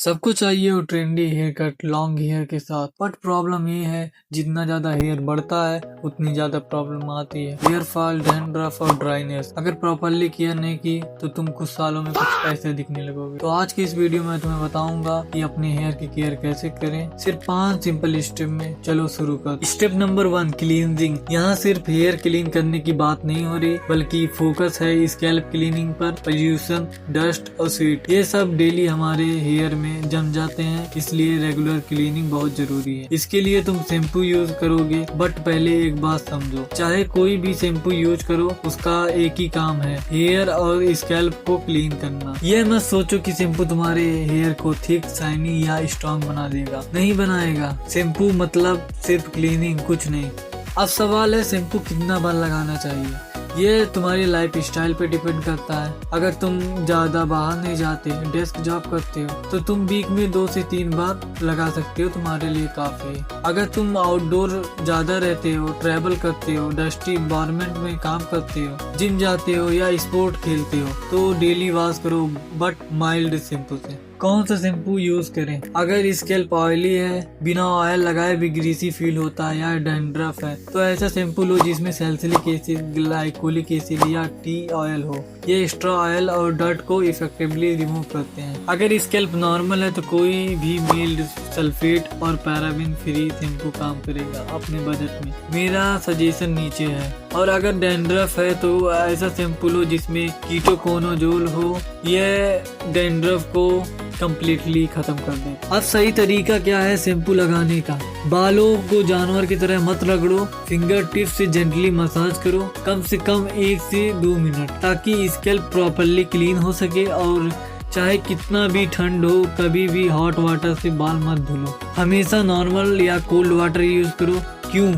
सबको चाहिए वो trendy hair cut long hair के साथ। बट प्रॉब्लम ये है, जितना ज्यादा हेयर बढ़ता है उतनी ज्यादा प्रॉब्लम आती है। हेयर फॉल, डैंड्रफ और ड्राइनेस। अगर प्रॉपरली केयर नहीं की तो तुम कुछ सालों में कुछ ऐसे दिखने लगोगे। तो आज की इस वीडियो में तुम्हें बताऊंगा कि अपने हेयर की केयर कैसे करें, सिर्फ 5 सिंपल स्टेप में। चलो शुरू कर। Step number 1, cleansing. यहाँ सिर्फ हेयर क्लीन करने की बात नहीं हो रही, बल्कि फोकस है स्कैल्प क्लीनिंग पर। पोल्यूशन, डस्ट और स्वेट, ये सब डेली हमारे हेयर में जम जाते हैं, इसलिए रेगुलर क्लीनिंग बहुत जरूरी है। इसके लिए तुम शैम्पू यूज करोगे, बट पहले एक बात समझो, चाहे कोई भी शैम्पू यूज करो, उसका एक ही काम है, हेयर और स्कैल्प को क्लीन करना। ये मत सोचो कि शैम्पू तुम्हारे हेयर को थिक, शाइनी या स्ट्रॉन्ग बना देगा। नहीं बनाएगा। शैम्पू मतलब सिर्फ क्लीनिंग, कुछ नहीं। अब सवाल है शैम्पू कितना बार लगाना चाहिए। ये तुम्हारी लाइफ स्टाइल पे डिपेंड करता है। अगर तुम ज्यादा बाहर नहीं जाते, डेस्क जॉब करते हो, तो तुम वीक में 2 से 3 बार लगा सकते हो, तुम्हारे लिए काफी है। अगर तुम आउटडोर ज्यादा रहते हो, ट्रैवल करते हो, डस्टी इन्वायरमेंट में काम करते हो, जिम जाते हो या स्पोर्ट खेलते हो, तो डेली वॉश करो, बट माइल्ड शैम्पू से। कौन सा शैम्पू यूज करें? अगर स्कैल्प ऑयली है, बिना ऑयल लगाए भी ग्रीसी फील होता है, या डैंड्रफ है, तो ऐसा शैम्पू लो जिसमें सैलिसिलिक एसिड, ग्लाइकोलिक एसिड या टी ऑयल हो। ये एक्स्ट्रा ऑयल और डर्ट को इफेक्टिवली रिमूव करते हैं। अगर स्कैल्प नॉर्मल है तो कोई भी मिल्ड, सल्फेट और पैराबिन फ्री शैम्पू काम करेगा अपने बजट में। मेरा सजेशन नीचे है। और अगर डैंड्रफ है तो ऐसा शैम्पू लो जिसमें कीटोकोनाजोल हो, यह डैंड्रफ को कंप्लीटली खत्म कर दे। अब सही तरीका क्या है शैम्पू लगाने का? बालों को जानवर की तरह मत रगड़ो, फिंगर टिप से जेंटली मसाज करो, कम से कम 1 से 2 मिनट, ताकि स्कैल्प प्रॉपरली क्लीन हो सके। और चाहे कितना भी ठंड हो, कभी भी हॉट वाटर से बाल मत धुलो। हमेशा नॉर्मल या कोल्ड वाटर यूज करो। क्यों?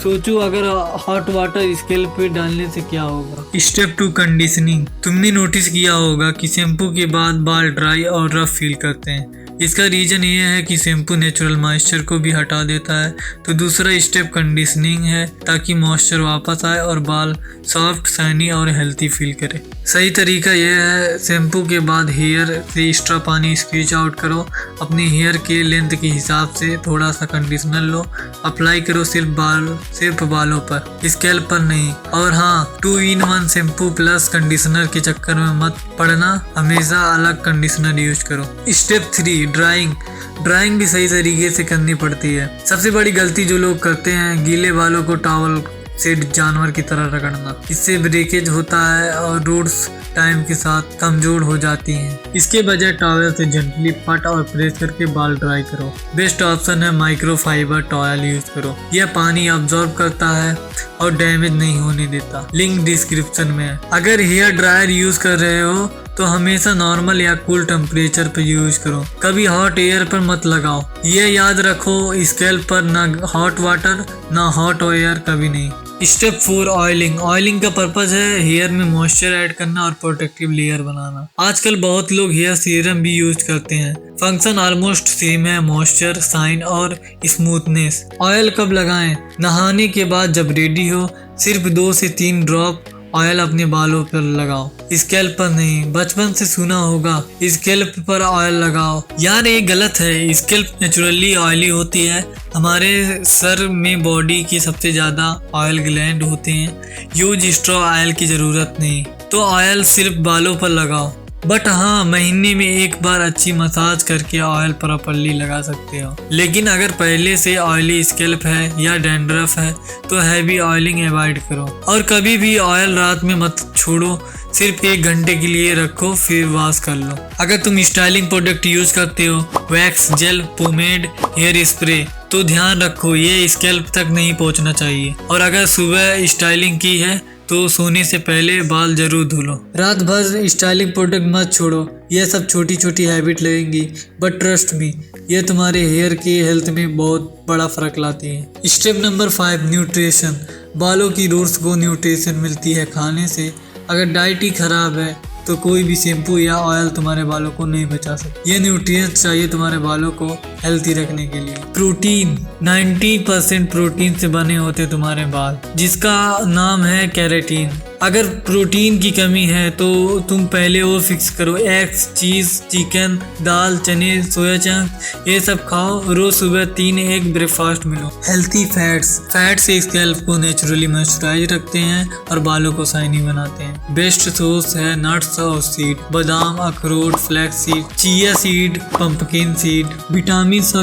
सोचो अगर हॉट वाटर स्कैल्प पे डालने से क्या होगा। Step 2, conditioning. तुमने नोटिस किया होगा कि शैम्पू के बाद बाल ड्राई और रफ फील करते हैं। इसका रीजन ये है कि शैम्पू नेचुरल मॉइस्चर को भी हटा देता है। तो दूसरा स्टेप कंडीशनिंग है, ताकि मॉइस्चर वापस आए और बाल सॉफ्ट, शाइनी और हेल्थी फील करे। सही तरीका यह है, शैम्पू के बाद हेयर से एक्स्ट्रा पानी स्क्वीज आउट करो। अपने हेयर के लेंथ के हिसाब से थोड़ा सा कंडीशनर लो, अप्लाई करो सिर्फ बालों पर, स्कैल्प पर नहीं। और हाँ, 2 in 1 शैम्पू प्लस कंडीशनर के चक्कर में मत पड़ना, हमेशा अलग कंडीशनर यूज करो। स्टेप 3, ड्राइंग भी सही तरीके से करनी पड़ती है। सबसे बड़ी गलती जो लोग करते हैं, गीले बालों को टॉवल से जानवर की तरह रगड़ना। इससे ब्रेकेज होता है और रूट्स टाइम के साथ कमजोर हो जाती हैं। इसके बजाय टॉवल से जेंटली पट और प्रेस करके बाल ड्राई करो। बेस्ट ऑप्शन है माइक्रोफाइबर टॉवल यूज करो। यह पानी अब्सॉर्ब करता है और डैमेज नहीं होने देता। लिंक डिस्क्रिप्शन में है। अगर हेयर ड्रायर यूज कर रहे हो तो हमेशा नॉर्मल या कूल टेम्परेचर पर यूज करो, कभी हॉट एयर पर मत लगाओ। ये याद रखो, स्कैल्प पर ना हॉट वाटर ना हॉट एयर, कभी नहीं। स्टेप 4, ऑयलिंग का पर्पज है हेयर में मॉइस्चर ऐड करना और प्रोटेक्टिव लेयर बनाना। आजकल बहुत लोग हेयर सीरम भी यूज करते हैं। फंक्शन ऑलमोस्ट सेम है, मॉइस्चर, शाइन और स्मूथनेस। ऑयल कब लगाएं? नहाने के बाद जब रेडी हो, सिर्फ 2 से 3 ड्रॉप ऑयल अपने बालों पर लगाओ, स्कैल्प पर नहीं। बचपन से सुना होगा स्कैल्प पर ऑयल लगाओ, यार ये गलत है। स्कैल्प नेचुरली ऑयली होती है। हमारे सर में बॉडी के सबसे ज्यादा ऑयल ग्लैंड होते हैं। यूज स्ट्रॉ ऑयल की जरूरत नहीं, तो ऑयल सिर्फ बालों पर लगाओ। बट हाँ, महीने में 1 बार अच्छी मसाज करके ऑयल प्रॉपरली लगा सकते हो। लेकिन अगर पहले से ऑयली स्कैल्प है या डैंड्रफ है तो हैवी ऑयलिंग अवॉइड करो। और कभी भी ऑयल रात में मत छोड़ो, सिर्फ 1 घंटे के लिए रखो, फिर वॉश कर लो। अगर तुम स्टाइलिंग प्रोडक्ट यूज करते हो, wax, gel, pomade, hair spray, तो ध्यान रखो ये स्कैल्प तक नहीं पहुंचना चाहिए। और अगर सुबह स्टाइलिंग की है तो सोने से पहले बाल जरूर धुलो। रात भर स्टाइलिंग प्रोडक्ट मत छोड़ो। यह सब छोटी छोटी हैबिट लगेंगी, बट ट्रस्ट मी, ये तुम्हारे हेयर की हेल्थ में बहुत बड़ा फर्क लाती है। Step number 5, nutrition. बालों की रूट्स को न्यूट्रिशन मिलती है खाने से। अगर डाइट ही खराब है तो कोई भी शैम्पू या ऑयल तुम्हारे बालों को नहीं बचा सकते। ये न्यूट्रिएंट्स चाहिए तुम्हारे बालों को हेल्थी रखने के लिए। प्रोटीन, 90% प्रोटीन से बने होते तुम्हारे बाल, जिसका नाम है केराटिन। अगर प्रोटीन की कमी है तो तुम पहले वो फिक्स करो। एग्स, चीज, चिकन, दाल, चने, सोया चंक ये सब खाओ। रोज सुबह 3 एग ब्रेकफास्ट में लो। हेल्थी फैट्स स्कैल्प को नेचुरली मॉइस्चराइज रखते हैं और बालों को शाइनी बनाते हैं। बेस्ट सोर्स है नट्स और सीड, बादाम, अखरोट, flax seed, chia seed, pumpkin seed. Vitamins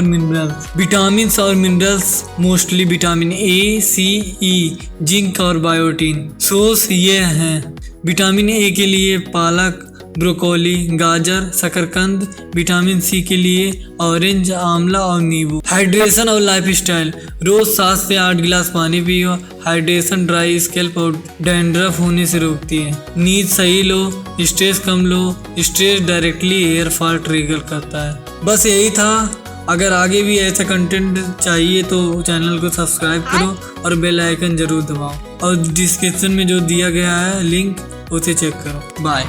और minerals mostly vitamin A, C, E, zinc और बायोटीन। सोर्स ये हैं विटामिन ए के लिए पालक, ब्रोकोली, गाजर, शकरकंद। विटामिन सी के लिए ऑरेंज, आंवला और नींबू। हाइड्रेशन और लाइफस्टाइल, रोज 7 से 8 गिलास पानी पियो। हाइड्रेशन ड्राई स्कैल्प और डैंड्रफ होने से रोकती है। नींद सही लो, स्ट्रेस कम लो। Stress directly hair fall trigger करता है। बस यही था। अगर आगे भी ऐसा कंटेंट चाहिए तो चैनल को सब्सक्राइब करो और बेल आइकन जरूर दबाओ और डिस्क्रिप्शन में जो दिया गया है लिंक उसे चेक करो। बाय।